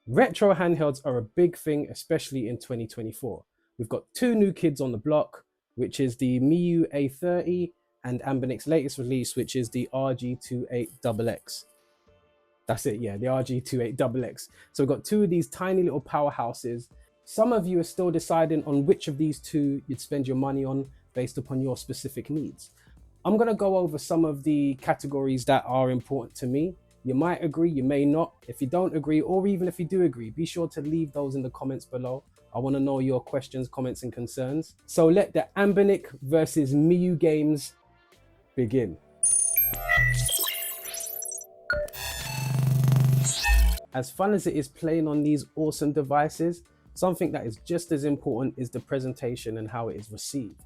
Retro handhelds are a big thing, especially in 2024. We've got two new kids on the block, which is the Miyoo A30 and Anbernic's latest release, which is the RG28XX. That's it, yeah, the RG28XX. So we've got two of these tiny little powerhouses. Some of you are still deciding on which of these two you'd spend your money on based upon your specific needs. I'm gonna go over some of the categories that are important to me. You might agree, you may not. If you don't agree, or even if you do agree, be sure to leave those in the comments below. I wanna know your questions, comments, and concerns. So let the Anbernic versus Miyoo games begin. As fun as it is playing on these awesome devices, something that is just as important is the presentation and how it is received.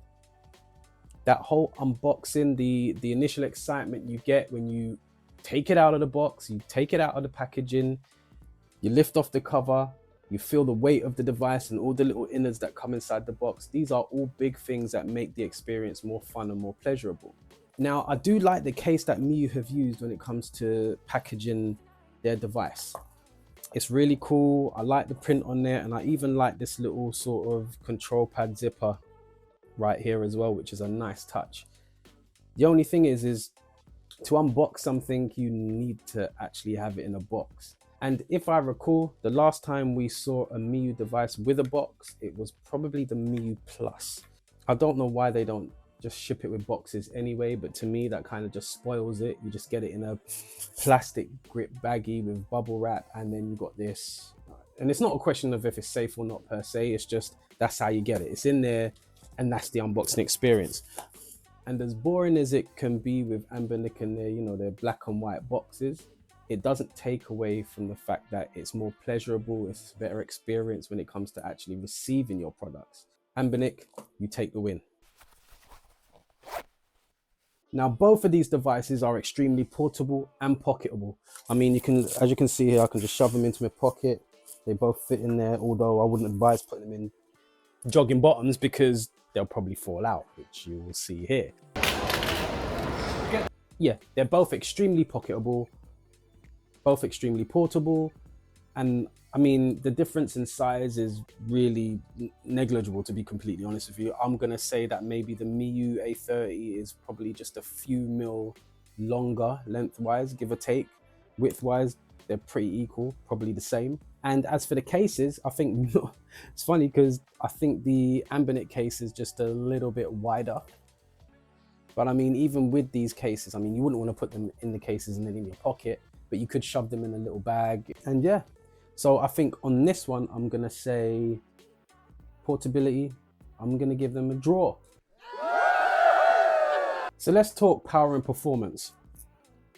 That whole unboxing, the initial excitement you get when you take it out of the box, you take it out of the packaging, you lift off the cover, you feel the weight of the device and all the little innards that come inside the box. These are all big things that make the experience more fun and more pleasurable. Now, I do like the case that Miyoo have used when it comes to packaging their device. It's really cool. I like the print on there, and I even like this little sort of control pad zipper right here as well, which is a nice touch. The only thing is to unbox something, you need to actually have it in a box. And if I recall, the last time we saw a Miyoo device with a box, it was probably the Miyoo Plus. I don't know why they don't just ship it with boxes anyway, but to me that kind of just spoils it. You just get it in a plastic grip baggie with bubble wrap, and then you got this. And it's not a question of if it's safe or not per se, it's just that's how you get it. It's in there, and that's the unboxing experience. And as boring as it can be with Anbernic and their, you know, their black and white boxes, it doesn't take away from the fact that it's more pleasurable, it's a better experience when it comes to actually receiving your products. Anbernic, you take the win. Now, both of these devices are extremely portable and pocketable. I mean, you can, as you can see here, I can just shove them into my pocket. They both fit in there, although I wouldn't advise putting them in jogging bottoms because they'll probably fall out, which you will see here. Yeah, they're both extremely pocketable, both extremely portable, and I mean, the difference in size is really negligible, to be completely honest with you. I'm gonna say that maybe the Miyoo A30 is probably just a few mil longer lengthwise, give or take. Widthwise, they're pretty equal, probably the same. And as for the cases, I think it's funny because I think the Anbernic case is just a little bit wider. But I mean, even with these cases, I mean, you wouldn't want to put them in the cases and then in your pocket, but you could shove them in a little bag. And yeah, so I think on this one, I'm gonna say portability, I'm gonna give them a draw. So let's talk power and performance.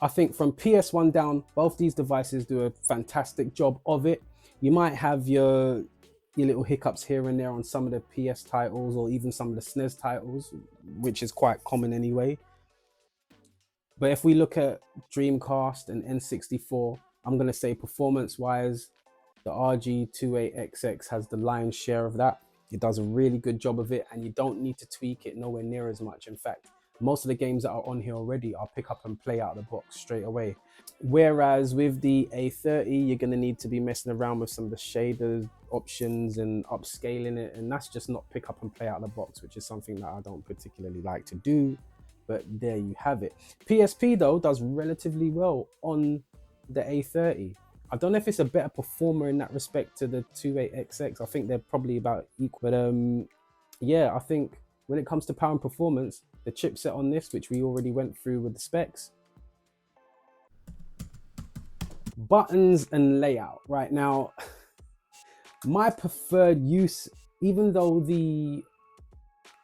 I think from PS1 down, both these devices do a fantastic job of it. You might have your little hiccups here and there on some of the PS titles or even some of the SNES titles, which is quite common anyway. But if we look at Dreamcast and N64, I'm gonna say performance-wise, the RG28XX has the lion's share of that. It does a really good job of it, and you don't need to tweak it nowhere near as much. In fact, most of the games that are on here already, I'll pick up and play out of the box straight away. Whereas with the A30, you're gonna need to be messing around with some of the shaders options and upscaling it, and that's just not pick up and play out of the box, which is something that I don't particularly like to do. But there you have it. PSP though does relatively well on the A30. I don't know if it's a better performer in that respect to the 28XX. I think they're probably about equal. But yeah, I think when it comes to power and performance, the chipset on this, which we already went through with the specs, buttons and layout. Right now, my preferred use, even though the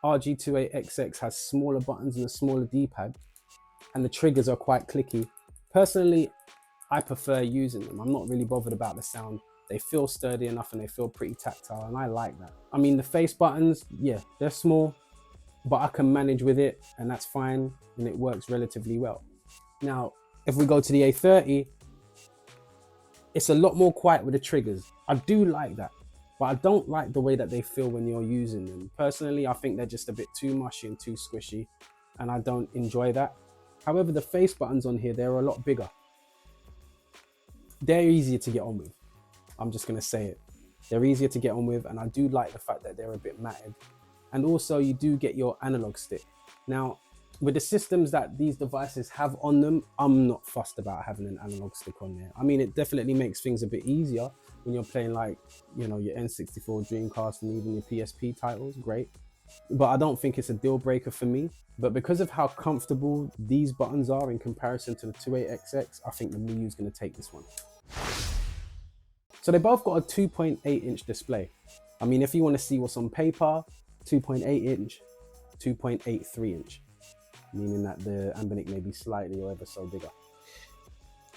RG28XX has smaller buttons and a smaller D-pad, and the triggers are quite clicky, personally, I prefer using them. I'm not really bothered about the sound. They feel sturdy enough and they feel pretty tactile, and I like that. I mean, the face buttons, yeah, they're small, but I can manage with it, and that's fine, and it works relatively well. Now, if we go to the A30, it's a lot more quiet with the triggers. I do like that, but I don't like the way that they feel when you're using them. Personally, I think they're just a bit too mushy and too squishy, and I don't enjoy that. However, the face buttons on here, they're a lot bigger. They're easier to get on with. I'm just gonna say it. They're easier to get on with, and I do like the fact that they're a bit matted. And also you do get your analog stick. Now, with the systems that these devices have on them, I'm not fussed about having an analog stick on there. I mean, it definitely makes things a bit easier when you're playing like, you know, your N64, Dreamcast, and even your PSP titles, great. But I don't think it's a deal breaker for me. But because of how comfortable these buttons are in comparison to the 28XX, I think the Miyoo is gonna take this one. So they both got a 2.8-inch display. I mean, if you wanna see what's on paper, 2.8-inch, 2.83-inch. Meaning that the Anbernic may be slightly or ever so bigger.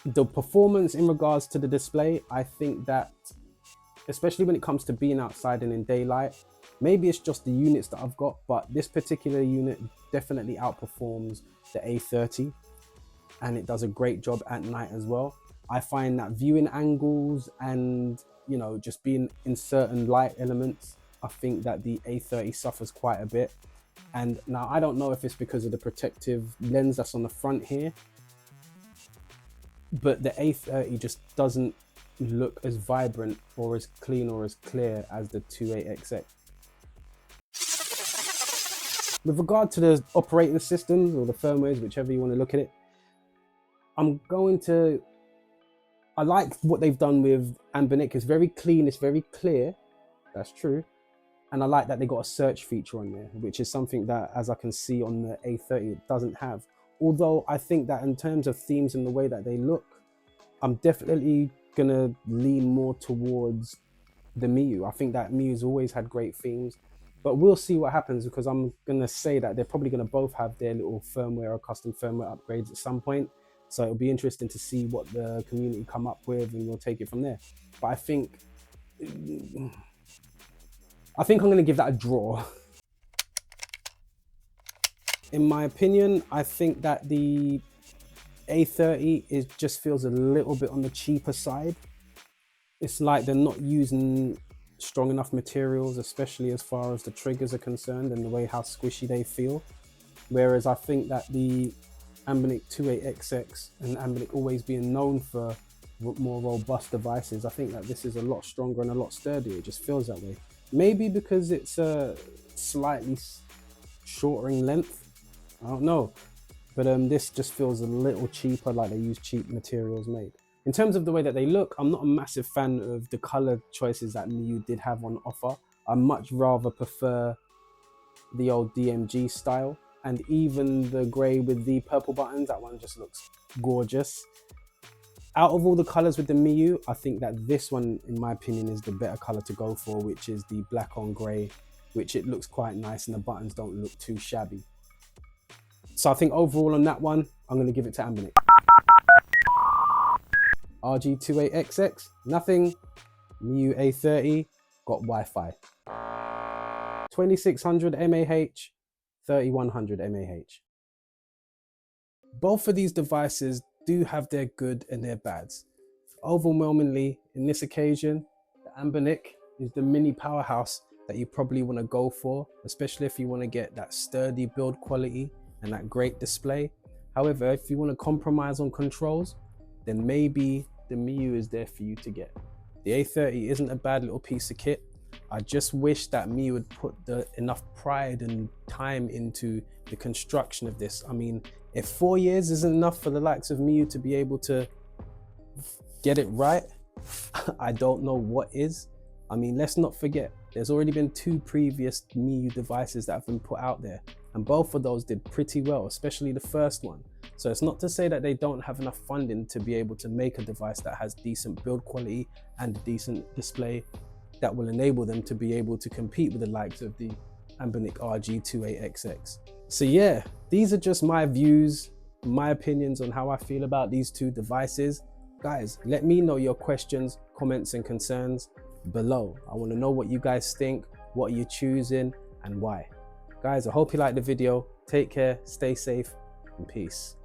The performance in regards to the display, I think that, especially when it comes to being outside and in daylight, maybe it's just the units that I've got, but this particular unit definitely outperforms the A30, and it does a great job at night as well. I find that viewing angles and, you know, just being in certain light elements, I think that the A30 suffers quite a bit. And now I don't know if it's because of the protective lens that's on the front here, but the A30 just doesn't look as vibrant or as clean or as clear as the 28XX. With regard to the operating systems or the firmwares, whichever you want to look at it, I like what they've done with Anbernic. It's very clean, it's very clear, that's true. And I like that they got a search feature on there, which is something that, as I can see on the A30, it doesn't have. Although I think that in terms of themes and the way that they look, I'm definitely gonna lean more towards the Miyoo. I think that Miyoo's always had great themes, but we'll see what happens, because I'm gonna say that they're probably gonna both have their little firmware or custom firmware upgrades at some point. So it'll be interesting to see what the community come up with, and we'll take it from there. But I think I'm going to give that a draw. In my opinion, I think that the A30 just feels a little bit on the cheaper side. It's like they're not using strong enough materials, especially as far as the triggers are concerned and the way how squishy they feel. Whereas I think that the Anbernic 28XX and Anbernic always being known for more robust devices, I think that this is a lot stronger and a lot sturdier. It just feels that way. Maybe because it's a slightly shorter in length, I don't know. But this just feels a little cheaper, like they use cheap materials made. In terms of the way that they look, I'm not a massive fan of the color choices that Miyoo did have on offer. I much rather prefer the old DMG style, and even the gray with the purple buttons, that one just looks gorgeous. Out of all the colors with the Miyoo, I think that this one, in my opinion, is the better color to go for, which is the black on gray, which it looks quite nice and the buttons don't look too shabby. So I think overall on that one, I'm going to give it to Anbernic. RG28XX, nothing. Miyoo A30, got Wi-Fi. 2600 mAh, 3100 mAh. Both of these devices do have their good and their bads. Overwhelmingly, in this occasion, the Anbernic is the mini powerhouse that you probably want to go for, especially if you want to get that sturdy build quality and that great display. However, if you want to compromise on controls, then maybe the Miyoo is there for you to get. The A30 isn't a bad little piece of kit. I just wish that Miyoo would put enough pride and time into the construction of this. I mean, if 4 years isn't enough for the likes of Miyoo to be able to get it right, I don't know what is. I mean, let's not forget, there's already been 2 previous Miyoo devices that have been put out there, and both of those did pretty well, especially the first one. So it's not to say that they don't have enough funding to be able to make a device that has decent build quality and a decent display that will enable them to be able to compete with the likes of the Anbernic RG28XX. So yeah, these are just my views, my opinions on how I feel about these 2 devices. Guys, let me know your questions, comments and concerns below. I want to know what you guys think, what you're choosing and why. Guys, I hope you liked the video. Take care, stay safe and peace.